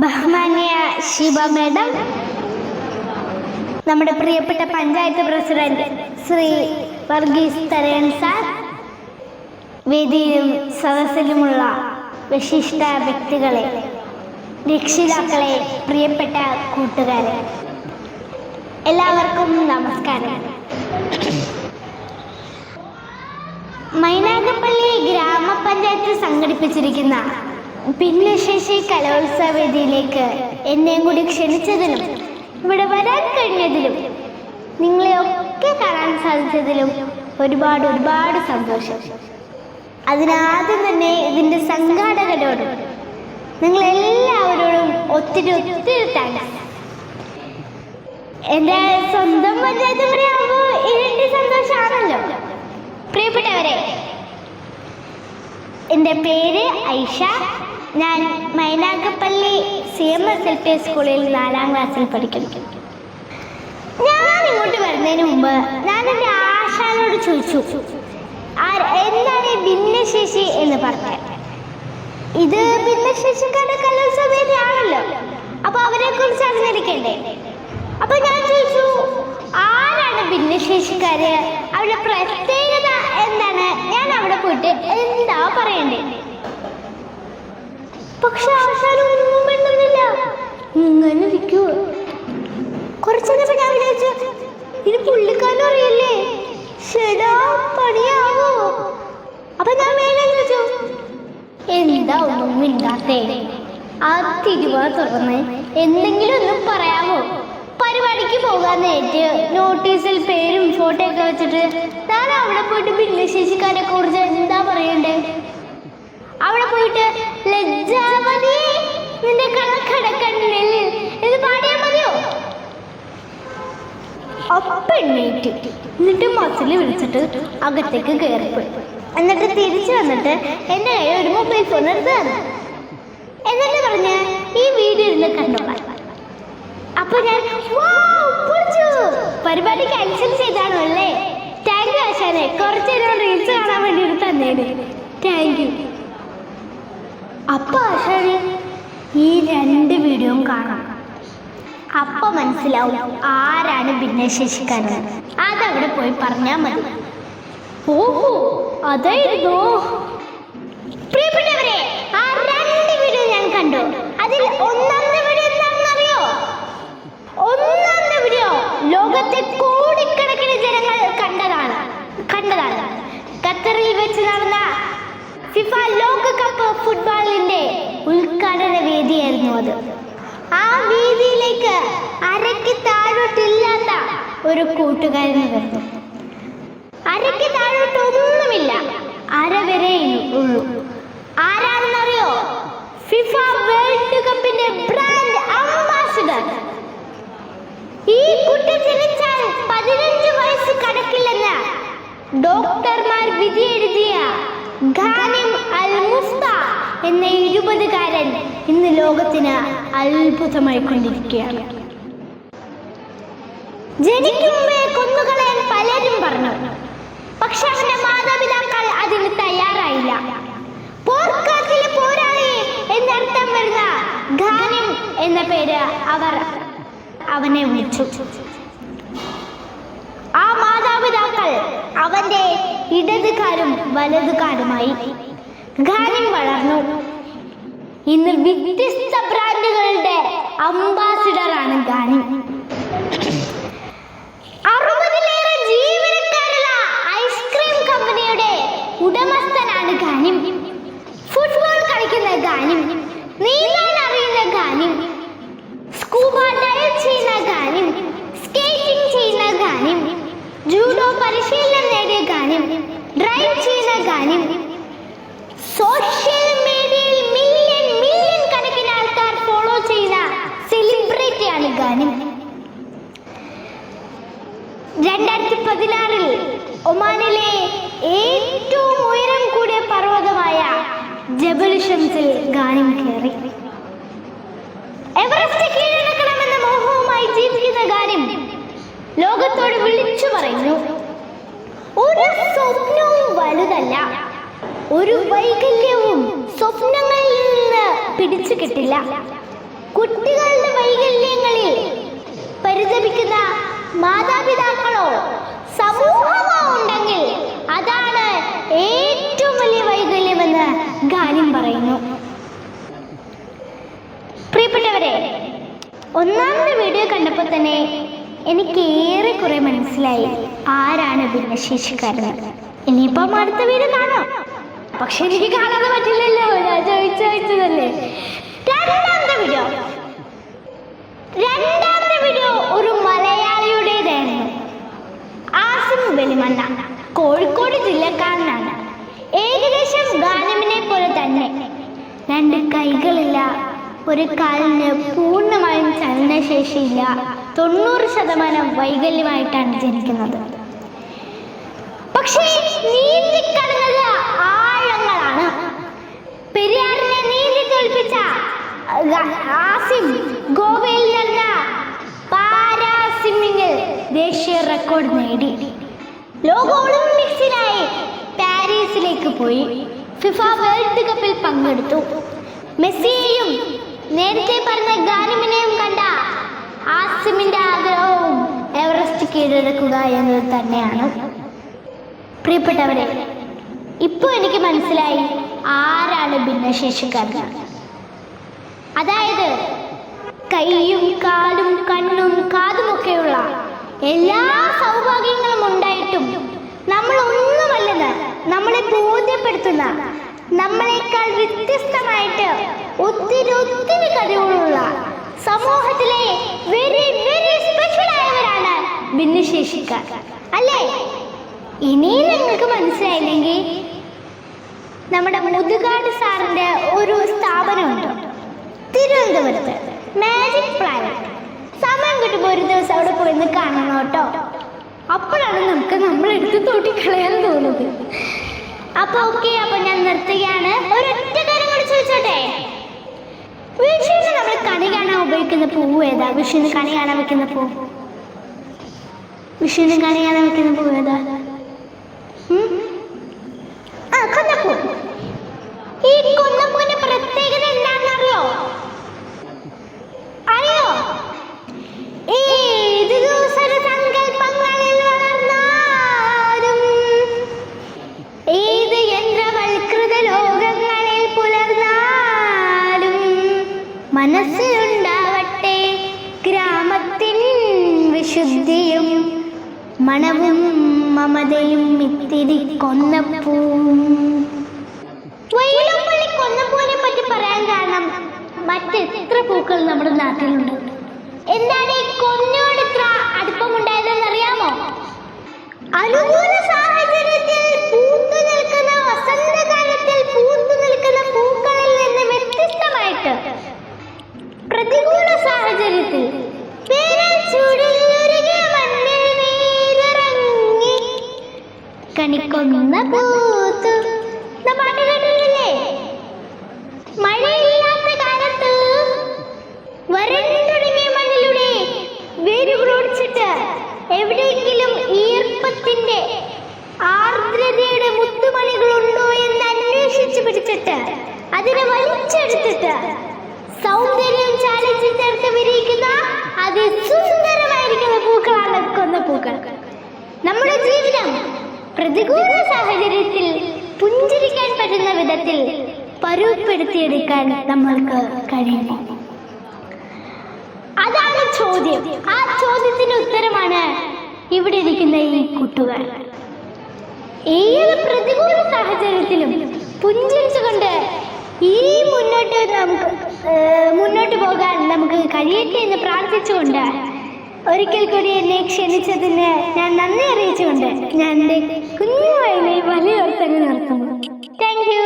ബഹുമാന്യ ശിവ മേഡം, നമ്മുടെ പ്രിയപ്പെട്ട പഞ്ചായത്ത് പ്രസിഡന്റ് ശ്രീ വർഗീസ് തരയൻ സാർ, വേദിയിലും സദസ്സിലുമുള്ള വിശിഷ്ട വ്യക്തികളെ, രക്ഷിതാക്കളെ, പ്രിയപ്പെട്ട കൂട്ടുകാരെ, എല്ലാവർക്കും നമസ്കാരം. മൈനാഗപ്പള്ളി ഗ്രാമപഞ്ചായത്ത് സംഘടിപ്പിച്ചിരിക്കുന്ന ഭിന്നശേഷി കലോത്സവ വേദിയിലേക്ക് എന്നെയും കൂടി ക്ഷണിച്ചതിലും ഇവിടെ വരാൻ കഴിഞ്ഞതിലും നിങ്ങളെയൊക്കെ കാണാൻ സാധിച്ചതിലും ഒരുപാട് സന്തോഷം. അതിനാദ്യം തന്നെ ഇതിൻ്റെ സംഘാടകരോടും നിങ്ങളെല്ലാവരോടും ഒത്തിരി താങ്ക്സ്. എൻ്റെ സ്വന്തം പഞ്ചായത്ത് പറയാകുമ്പോൾ ഇതിൻ്റെ സന്തോഷമാണല്ലോ. പ്രിയപ്പെട്ടവരെ, എൻ്റെ പേര് ഐഷ. ഞാൻ മൈനാഗപ്പള്ളി CMSLP സ്കൂളിൽ 4ാം ക്ലാസ്സിൽ പഠിക്കുന്നു. ഞാൻ ഇങ്ങോട്ട് വരുന്നതിന് മുമ്പ് ഞാൻ എൻ്റെ ആശാനോട് ചോദിച്ചു, എന്താണ് ഭിന്നശേഷി എന്ന് പറഞ്ഞാൽ. ഇത് ഭിന്നശേഷിക്കാരുടെ കലോത്സവ വേദിയാണല്ലോ, അപ്പൊ അവരെ കുറിച്ച് അറിഞ്ഞിരിക്കണ്ടേ. അപ്പൊ ഞാൻ ചോദിച്ചു, ആരാണ് ഭിന്നശേഷിക്കാര്, അവരുടെ പ്രത്യേകത എന്താണ്, ഞാൻ അവിടെ പോയിട്ട് എന്താ പറയണ്ടേ. പക്ഷെ ആശാനൊന്നും മിണ്ടുന്നില്ല, ഇങ്ങനെ ഇരിക്കൂ. കുറച്ചു നേരം ഞാൻ വിചാരിച്ചു, ഇത് പുള്ളിക്കാരനും അറിയില്ലേ, ശരാ പണിയാവോ. അപ്പൊ ഞാൻ വേഗം ചോദിച്ചു, എന്താ ഒന്നും മിണ്ടാത്തേ, ആ തിരുവാ തുറന്ന് എന്തെങ്കിലും ഒന്നും പറയാമോ. പരിപാടിക്ക് പോകാൻ നേരിട്ട് നോട്ടീസിൽ പേരും ഫോട്ടോ ഒക്കെ വെച്ചിട്ട് ഞാൻ അവിടെ പോയിട്ട് ഭിന്നശേഷിക്കാരെ കുറിച്ച് എന്താ പറയണ്ടേ. അവിടെ പോയിട്ട് ലജ്ജാവതി നിന്റെ കണക്കടക്കണ്ണിൽ ഇത് പാടിയാ മതിയോ. അപ്പെണ്ണീറ്റ് എന്നിട്ട് മസിൽ വിളിച്ചിട്ട് അകത്തേക്ക് കയറിപ്പോയി. എന്നിട്ട് തിരിച്ചു വന്നിട്ട് എൻ്റെ കയ്യിൽ ഒരു മൊബൈൽ ഫോൺ എടുത്ത് തന്നു. എന്നിട്ട് പറഞ്ഞ് ഈ വീഡിയോ ഇരുന്ന് കണ്ടോളാം. അപ്പൊ ഞാൻ പരിപാടി ക്യാൻസൽ ചെയ്താണോ അല്ലേ. താങ്ക് യു ആശാനെ, കുറച്ചു നേരം റീൽസ് കാണാൻ വേണ്ടി ഒരു തന്നേന്. Thank you. അപ്പൊ ആശാന് ഈ 2 വീഡിയോയും കാണാം. അപ്പൊ മനസ്സിലാവും ആരാണ് ഭിന്നശേഷിക്കാരൻ. അതവിടെ പോയി പറഞ്ഞാൽ മതി. ഓഹോ, അതായിരുന്നു. പ്രിയപ്പെട്ടവരെ, ആ 2 വീഡിയോ ഞാൻ കണ്ടു. അതിൽ ഒന്നാമത്തെ വീഡിയോ എന്താണെന്നറിയോ? ഒന്നാമത്തെ വീഡിയോ ലോകത്തെ കോടിക്കണക്കിന് ജനങ്ങൾ കണ്ടതാണ്. ഖത്തറിൽ വെച്ച് നടന്ന ഫിഫ ലോകകപ്പ് ഫുട്ബോളിന്റെ ഉദ്ഘാടന വേദിയായിരുന്നു അത്. ആ വേദിയിലേക്ക് അരയ്ക്ക് താഴോട്ടില്ലാത്ത ഒരു കൂട്ടുകാരനെ വരുന്നു. അരയ്ക്ക് താഴോട്ടൊന്നുമില്ല, അര വരെ ഉള്ളൂ. ആരാണെന്നറിയോ? ഫിഫ വേൾഡ് കപ്പിന്റെ ബ്രാൻഡ് അംബാസിഡർ. ഈ കുട്ടി ജനിച്ചാൽ 15 വയസ്സ് കടക്കില്ലെന്ന് ഡോക്ടർമാർ വിധി എഴുതിയ ഖാനിം അൽ മുസ്ത എന്ന 20കാരൻ ഇന്ന് ലോകത്തിന് അത്ഭുതമായി കൊണ്ടിരിക്കുകയാണ്. ജനിക്കും മുമ്പേ കൊന്നുകളയാൻ പലരും പറഞ്ഞു, പക്ഷെ അവന്റെ മാതാപിതാക്കൾ അതിന് തയ്യാറായില്ല. പോർക്കാറ്റിലെ പോരാളി എന്നർത്ഥം വരുന്ന ഖാനിം എന്ന പേര് അവർ അവനെ വിളിച്ചു. ആ മാതാപിതാക്കൾ അവന്റെ ഇടതുകാരും വലതുകാരുമായി. ഖാനിം വളർന്നു. ഇന്ന് വ്യത്യസ്ത ബ്രാൻഡുകളുടെ അംബാസിഡറാണ് ഖാനിം. 60-ലേറെ ജീവനക്കാരുള്ള ഐസ്ക്രീം കമ്പനിയുടെ ഉടമസ്ഥനാണ് ഖാനിം. ഫുട്ബോൾ കളിക്കുന്ന ഖാനിം, നീന്താൻ അറിയുന്ന ഖാനിം, സ്കൂബ ഡൈവ് ചെയ്യുന്ന ഖാനിം, സ്കേറ്റിംഗ് ചെയ്യുന്ന ഖാനിം, ജൂഡോ പരിശീലനം നേടിയ ഖാനിം, ഡ്രൈവ് ചെയ്യുന്ന ഖാനിം, സോഷ്യൽ മീഡിയയിൽ മില്യൺ കണക്കിന് ആൾക്കാർ ഫോളോ ചെയ്യുന്ന സെലിബ്രിറ്റിയാണ് ഖാനിം. 2016 ഒമാനിലെ ഏറ്റവും ഉയരം കൂടിയ പർവ്വതമായ ജബൽ ഷംസിൽ ഖാനിം കയറി. എവറസ്റ്റ് കീഴടക്കണമെന്ന മോഹവുമായി ജീവിക്കുന്ന ഖാനിം ലോകത്തോട് വിളിച്ചു പറയുന്നു, ഒരു സ്വപ്നവും വലുതല്ല, ഒരു വൈകല്യവും സ്വപ്നങ്ങളിൽ നിന്ന് പിടിച്ചു കിട്ടില്ല. കുട്ടികളുടെ വൈകല്യങ്ങളിൽ പരിതപിക്കുന്ന മാതാപിതാക്കളോ സമൂഹമോ ഉണ്ടെങ്കിൽ അതാണ് ഏറ്റവും വലിയ വൈകല്യമെന്ന് ഗാനം പറയുന്നു. പ്രിയപ്പെട്ടവരെ, ഒന്നാമത്തെ വീഡിയോ കണ്ടപ്പോൾ തന്നെ എനിക്ക് ഏറെക്കുറെ മനസ്സിലായി ആരാണ് ഭിന്നശേഷിക്കാരൻ. ഇനിയിപ്പം അടുത്ത വീഡിയോ കാണാം. പക്ഷെ എനിക്ക് കാണാതെ പറ്റില്ലല്ലോ, ഞാൻ ചോദിച്ചതല്ലേ. രണ്ടാമത്തെ വീഡിയോ ഒരു മലയാളിയുടേതായിരുന്നു. ആസിം വെലിമണ്ണ, കോഴിക്കോട് ജില്ലക്കാരനാണ്. ഏകദേശം ഗാനമിനെ പോലെ തന്നെ 2 കൈകളില്ല, ഒരു കാലിന് പൂർണ്ണമായും ചലനശേഷിയില്ല, 90% വൈകല്യമായിട്ടാണ് ജനിക്കുന്നത്. പക്ഷേ നീന്തിക്കടന്നത് ആഴങ്ങളാണ്. പെരിയാറിനെ നീന്തി തോൽപ്പിച്ച ആസിം ഗോവയിൽ നടന്ന പാരാ സ്വിമ്മിങ്ങിൽ ദേശീയ റെക്കോർഡ് നേടി. ലോക ഒളിമ്പിക്സിനായി പാരീസിലേക്ക് പോയി. ഫിഫ വേൾഡ് കപ്പിൽ പങ്കെടുത്തു. മെസ്സിയെയും നേരത്തെ പറഞ്ഞ ഗാനമിനെയും കണ്ട ആസിമിന്റെ ആഗ്രഹവും എവറസ്റ്റ് കീഴടക്കുക എന്നത് തന്നെയാണ്. പ്രിയപ്പെട്ടവരെ, ഇപ്പോൾ എനിക്ക് മനസ്സിലായി ആരാണ് ഭിന്നശേഷിക്കാരൻ. അതായത് കൈയും കാലും കണ്ണും കാതുമൊക്കെയുള്ള എല്ലാ സൗഭാഗ്യങ്ങളും ഉണ്ടായിട്ടും നമ്മൾ ഒന്നുമല്ലെന്ന് നമ്മളെ ബോധ്യപ്പെടുത്തുന്ന, നമ്മളെക്കാൾ വ്യത്യസ്തമായിട്ട് ഒത്തിരി കഴിവുകളുള്ള സമൂഹത്തിലെ വെരി സ്പെഷ്യൽ ആയവരാണ് ഭിന്നശേഷിക്കാർ, അല്ലേ? ഇനിയും നിങ്ങൾക്ക് മനസ്സിലായില്ലെങ്കിൽ നമ്മുടെ മുതുകാട് സാറിന്റെ ഒരു സ്ഥാപനമുണ്ട് തിരുവനന്തപുരത്ത്, മാജിക് പ്ലാനറ്റ്. സമയം കിട്ടുമ്പോൾ ഒരു ദിവസം അവിടെ പോയി കാണണം കേട്ടോ. അപ്പോഴാണ് നമുക്ക് നമ്മളെടുത്ത് തോട്ടിക്കളയാൻ തോന്നുന്നത്. അപ്പൊ ഞാൻ നിർത്തുകയാണ്. ഒരൊറ്റ കാര്യം കൂടി ചോദിച്ചോട്ടെ, വിഷുവിന് നമ്മൾ കണി കാണാൻ ഉപയോഗിക്കുന്ന പൂവ് ഏതാ? വിഷുവിന് കണി കാണാൻ വെക്കുന്ന പൂവ് ഏതാ? കൊന്നപ്പൂ. ഈ കൊന്നപ്പൂവിന്റെ പ്രത്യേകത എന്താണെന്നറിയോ? ഏത് ദൂസര സങ്കല്പങ്ങളിൽ വളർന്നാലും, ഏത് യന്ത്രവൽകൃത ലോകങ്ങളിൽ പുലർന്നാലും, മനസ്സിലുണ്ടാവട്ടെ ഗ്രാമത്തിൻ വിശുദ്ധിയും മണവും മമതയും ഇത്തിരി കൊന്നപ്പൂവും. വൈലപ്പള്ളി കൊന്നപ്പൂവിനെ പറ്റി പറയാൻ കാരണം മറ്റെത്ര പൂക്കൾ നമ്മുടെ നാട്ടിലുണ്ട്. എന്താണ് ഈ കൊന്നയോട് ഇത്ര അടുപ്പമുണ്ടായതെന്ന് അറിയാമോ? അനുകൂല സാഹചര്യത്തിൽ പൂത്തു നിൽക്കുന്ന, വസന്തകാലത്തിൽ പൂത്തു നിൽക്കുന്ന പൂക്കളിൽ നിന്ന് വ്യത്യസ്തമായിട്ട് പ്രതികൂല സാഹചര്യത്തിൽ കണിക്കൊന്ന പൂത്തു. പാട്ട് കേട്ടിട്ടില്ലേ? മഴയില്ലാത്ത കാലത്ത് വരണ്ടുടങ്ങിയ മണ്ണിലൂടെ വേരുകളൊടിച്ചിട്ട് എവിടെയെങ്കിലും ഈർപ്പത്തിന്റെ ആർദ്രതയുടെ മുത്തുമണികളുണ്ടോ എന്ന് അന്വേഷിച്ചു പിടിച്ചിട്ട് അതിനെ വലിച്ചെടുത്തിട്ട് സൗന്ദര്യം ചാലിച്ചു ചേർത്ത് വിരിയിക്കുന്ന അതിസുന്ദരമായിരിക്കുന്ന പൂക്കളാണ് കൊന്നപ്പൂക്കൾ. നമ്മുടെ ജീവിതം പ്രതികൂല സാഹചര്യത്തിൽ പുഞ്ചിരിക്കാൻ പറ്റുന്ന വിധത്തിൽ പരുവപ്പെടുത്തിയെടുക്കാൻ നമ്മൾക്ക് കഴിയുമോ? അതാണ് ചോദ്യം. ആ ചോദ്യത്തിന് ഉത്തരമാണ് ഇവിടെ ഇരിക്കുന്ന ഈ കൂട്ടുകാർ. ഏത് പ്രതികൂല സാഹചര്യത്തിലും പുഞ്ചിരിച്ചുകൊണ്ട് ഈ മുന്നോട്ട് പോകാൻ നമുക്ക് കഴിയട്ടെ എന്ന് പ്രാർത്ഥിച്ചുകൊണ്ട് ഒരിക്കൽ കൂടി എന്നെ ക്ഷണിച്ചതിന് ഞാൻ നന്ദി അറിയിച്ചുകൊണ്ട് ഞാൻ എൻ്റെ കുഞ്ഞു വയലിനെ വലിയ ഓർത്തങ്ങ് നിർത്തുന്നു. Thank you.